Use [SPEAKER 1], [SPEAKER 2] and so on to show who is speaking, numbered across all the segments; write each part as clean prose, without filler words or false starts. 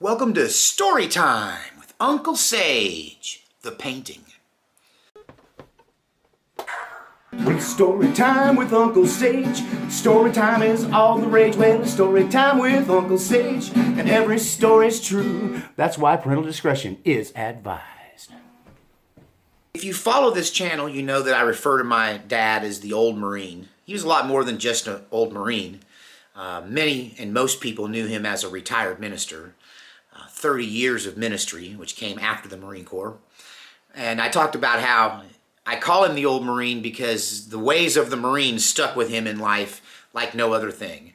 [SPEAKER 1] Welcome to Story Time with Uncle Sage, the painting.
[SPEAKER 2] It's story time with Uncle Sage. Story time is all the rage. Well, it's story time with Uncle Sage, and every story's true. That's why parental discretion is advised.
[SPEAKER 1] If you follow this channel, you know that I refer to my dad as the old Marine. He was a lot more than just an old Marine. Many and most people knew him as a retired minister. 30 years of ministry, which came after the Marine Corps. And I talked about how I call him the old Marine because the ways of the Marines stuck with him in life like no other thing.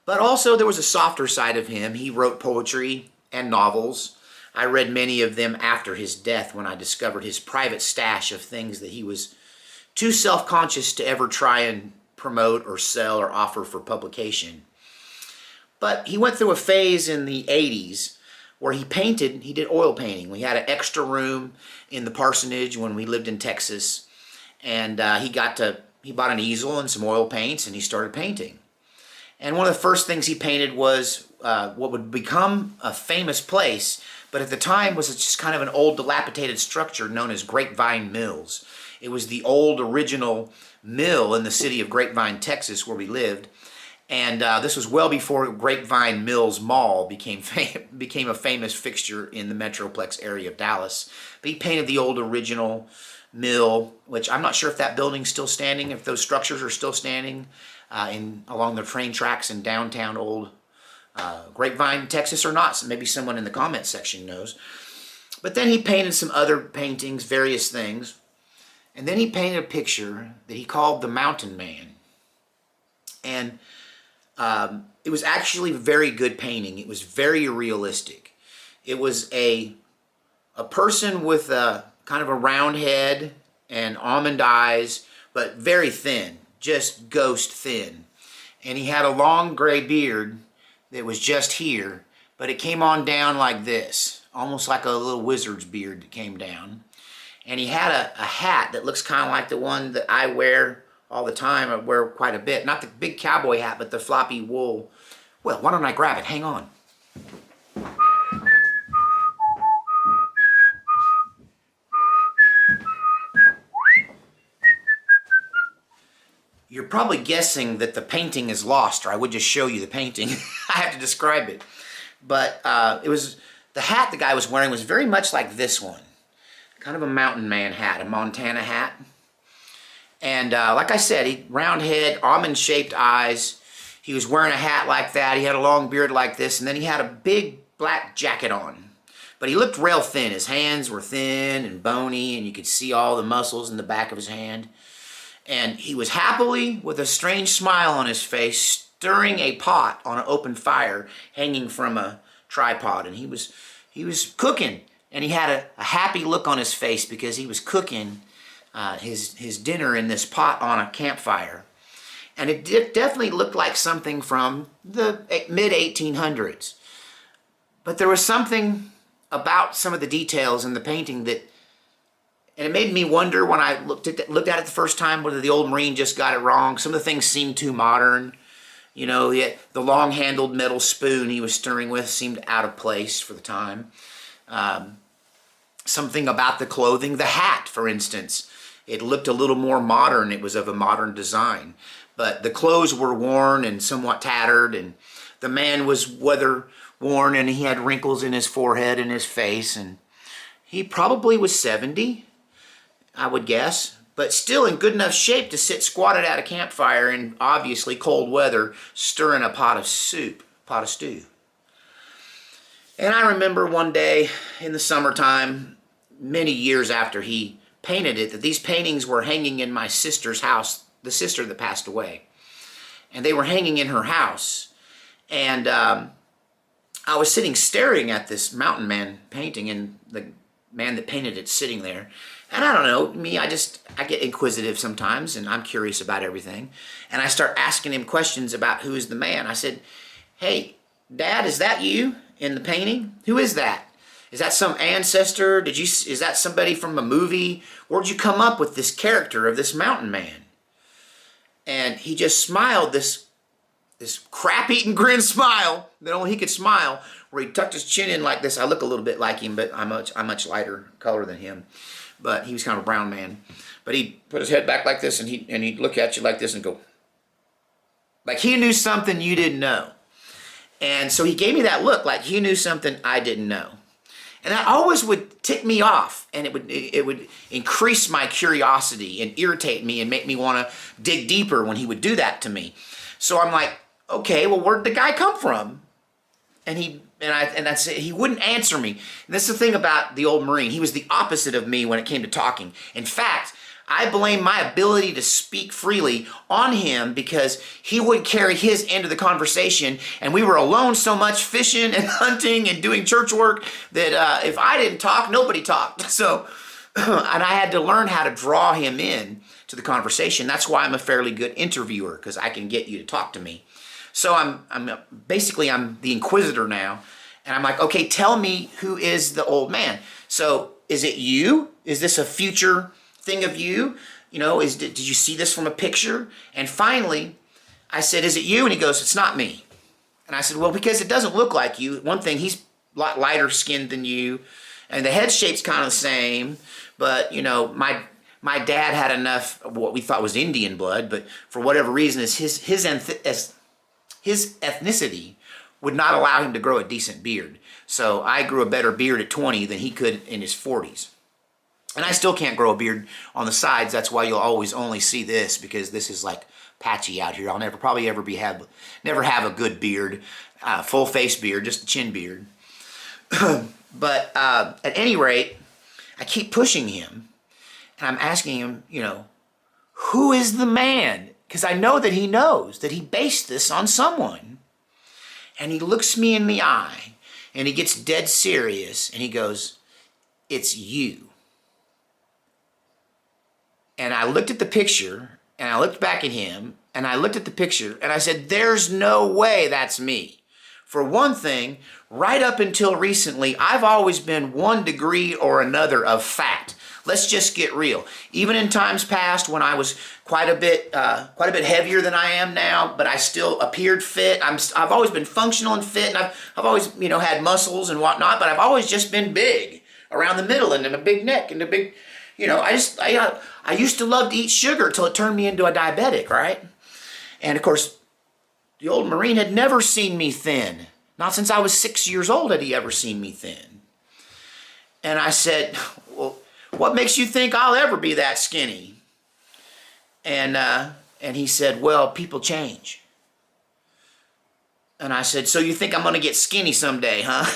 [SPEAKER 1] But also there was a softer side of him. He wrote poetry and novels. I read many of them after his death when I discovered his private stash of things that he was too self-conscious to ever try and promote or sell or offer for publication. But he went through a phase in the 80s where he painted. He did oil painting. We had an extra room in the parsonage when we lived in Texas, and he bought an easel and some oil paints, and he started painting. And one of the first things he painted was what would become a famous place, but at the time was just kind of an old dilapidated structure known as Grapevine Mills. It was the old original mill in the city of Grapevine, Texas, where we lived. And this was well before Grapevine Mills Mall became a famous fixture in the Metroplex area of Dallas. But he painted the old original mill, which I'm not sure if that building's still standing, if those structures are still standing along the train tracks in downtown old Grapevine, Texas, or not. So maybe someone in the comment section knows. But then he painted some other paintings, various things. And then he painted a picture that he called The Mountain Man. And it was actually a very good painting. It was very realistic. It was a person with a kind of a round head and almond eyes, but very thin, just ghost thin. And he had a long gray beard that was just here, but it came on down like this, almost like a little wizard's beard that came down. And he had a hat that looks kind of like the one that I wear all the time. I wear quite a bit. Not the big cowboy hat, but the floppy wool. Well, why don't I grab it? Hang on. You're probably guessing that the painting is lost, or I would just show you the painting. I have to describe it. But it was the hat the guy was wearing was very much like this one. Kind of a mountain man hat, a Montana hat. And like I said, he round head, almond-shaped eyes. He was wearing a hat like that. He had a long beard like this, and then he had a big black jacket on. But he looked real thin. His hands were thin and bony, and you could see all the muscles in the back of his hand. And he was happily, with a strange smile on his face, stirring a pot on an open fire hanging from a tripod. And he was cooking, and he had a happy look on his face because he was cooking his dinner in this pot on a campfire. And it definitely looked like something from the mid-1800s. But there was something about some of the details in the painting and it made me wonder when I looked at it the first time whether the old Marine just got it wrong. Some of the things seemed too modern. You know, the long-handled metal spoon he was stirring with seemed out of place for the time. Something about the clothing, the hat, for instance. It looked a little more modern. It was of a modern design. But the clothes were worn and somewhat tattered, and the man was weather-worn, and he had wrinkles in his forehead and his face, and he probably was 70, I would guess, but still in good enough shape to sit squatted at a campfire in obviously cold weather, stirring a pot of stew. And I remember one day in the summertime, many years after he painted it, that these paintings were hanging in my sister's house, the sister that passed away. And they were hanging in her house. And I was sitting staring at this mountain man painting, and the man that painted it sitting there. And I don't know, me, I get inquisitive sometimes, and I'm curious about everything. And I start asking him questions about who is the man. I said, "Hey, Dad, is that you in the painting? Who is that? Is that some ancestor? Is that somebody from a movie? Where'd you come up with this character of this mountain man?" And he just smiled this crap-eating grin smile that only he could smile, where he tucked his chin in like this. I look a little bit like him, but I'm much lighter color than him. But he was kind of a brown man. But he'd put his head back like this, and he'd look at you like this and go, like he knew something you didn't know. And so he gave me that look like he knew something I didn't know. And that always would tick me off, and it would increase my curiosity and irritate me and make me want to dig deeper when he would do that to me. So I'm like, okay, well, where'd the guy come from? And that's it. He wouldn't answer me. And this is the thing about the old Marine. He was the opposite of me when it came to talking. In fact, I blame my ability to speak freely on him because he would carry his end of the conversation, and we were alone so much fishing and hunting and doing church work that if I didn't talk, nobody talked. So, and I had to learn how to draw him in to the conversation. That's why I'm a fairly good interviewer, because I can get you to talk to me. So I'm the inquisitor now, and I'm like, okay, tell me, who is the old man? So is it you? Is this a future thing of you? You know, did you see this from a picture? And finally, I said, is it you? And he goes, it's not me. And I said, well, because it doesn't look like you. One thing, he's a lot lighter skinned than you, and the head shape's kind of the same. But you know, my dad had enough of what we thought was Indian blood, but for whatever reason, his ethnicity would not allow him to grow a decent beard. So I grew a better beard at 20 than he could in his 40s. And I still can't grow a beard on the sides. That's why you'll always only see this, because this is like patchy out here. I'll never have a good beard, full face beard, just a chin beard. But at any rate, I keep pushing him, and I'm asking him, you know, who is the man? Because I know that he knows that he based this on someone. And he looks me in the eye, and he gets dead serious, and he goes, it's you. And I looked at the picture, and I looked back at him, and I looked at the picture, and I said, there's no way that's me. For one thing, right up until recently, I've always been 1 degree or another of fat. Let's just get real. Even in times past when I was quite a bit heavier than I am now, but I still appeared fit. I've always been functional and fit, and I've always, you know, had muscles and whatnot, but I've always just been big around the middle and a big neck and a big, you know, I used to love to eat sugar till it turned me into a diabetic, right? And of course, the old Marine had never seen me thin. Not since I was 6 years old had he ever seen me thin. And I said, well, what makes you think I'll ever be that skinny? And he said, well, people change. And I said, so you think I'm going to get skinny someday, huh?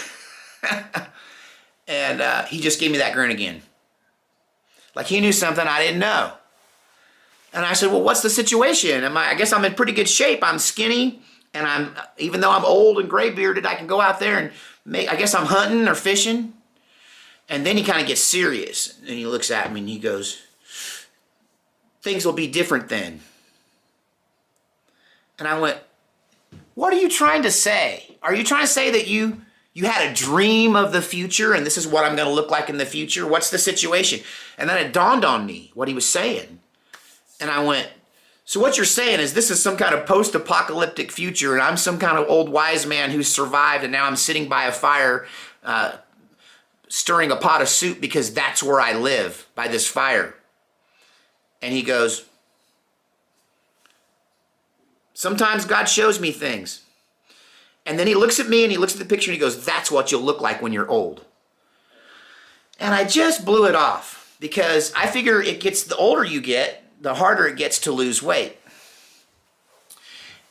[SPEAKER 1] And he just gave me that grin again. Like he knew something I didn't know. And I said, well, what's the situation? I guess I'm in pretty good shape. I'm skinny, and even though I'm old and gray bearded, I can go out there and I guess I'm hunting or fishing. And then he kind of gets serious, and he looks at me and he goes, things will be different then. And I went, what are you trying to say? Are you trying to say that you had a dream of the future and this is what I'm going to look like in the future? What's the situation? And then it dawned on me what he was saying. And I went, so what you're saying is this is some kind of post-apocalyptic future, and I'm some kind of old wise man who's survived, and now I'm sitting by a fire stirring a pot of soup because that's where I live, by this fire. And he goes, sometimes God shows me things. And then he looks at me and he looks at the picture and he goes, that's what you'll look like when you're old. And I just blew it off, because I figure the older you get, the harder it gets to lose weight.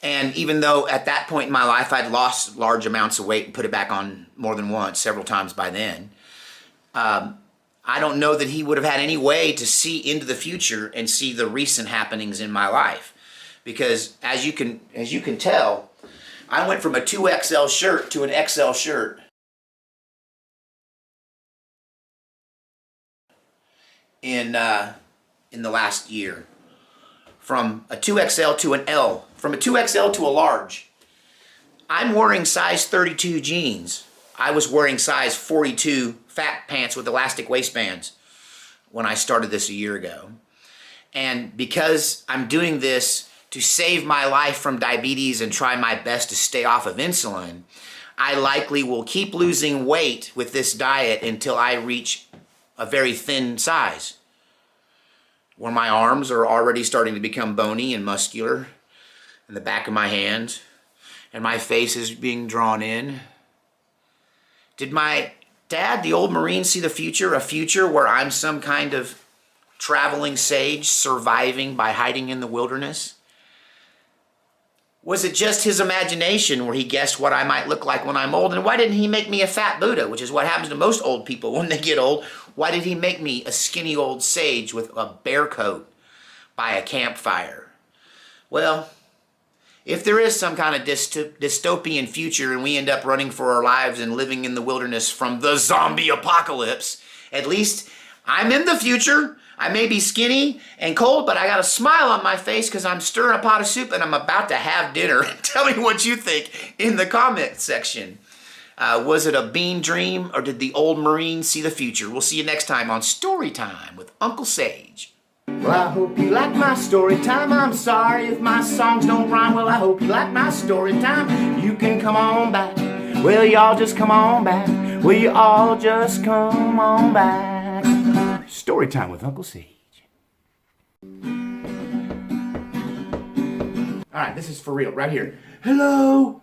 [SPEAKER 1] And even though at that point in my life I'd lost large amounts of weight and put it back on more than once, several times by then, I don't know that he would have had any way to see into the future and see the recent happenings in my life. Because as you can tell, I went from a 2XL shirt to an XL shirt in the last year. From a 2XL to an L. From a 2XL to a large. I'm wearing size 32 jeans. I was wearing size 42 fat pants with elastic waistbands when I started this a year ago. And because I'm doing this to save my life from diabetes and try my best to stay off of insulin, I likely will keep losing weight with this diet until I reach a very thin size, where my arms are already starting to become bony and muscular, and the back of my hands, and my face is being drawn in. Did my dad, the old Marine, see the future? A future where I'm some kind of traveling sage surviving by hiding in the wilderness? Was it just his imagination where he guessed what I might look like when I'm old? And why didn't he make me a fat Buddha, which is what happens to most old people when they get old? Why did he make me a skinny old sage with a bear coat by a campfire? Well, if there is some kind of dystopian future and we end up running for our lives and living in the wilderness from the zombie apocalypse, at least I'm in the future. I may be skinny and cold, but I got a smile on my face because I'm stirring a pot of soup and I'm about to have dinner. Tell me what you think in the comment section. Was it a bean dream, or did the old Marine see the future? We'll see you next time on Story Time with Uncle Sage.
[SPEAKER 2] Well, I hope you like my story time. I'm sorry if my songs don't rhyme. Well, I hope you like my story time. You can come on back. Well, y'all just come on back. Will you all just come on back? Story time with Uncle Sage. All right, this is for real, right here. Hello,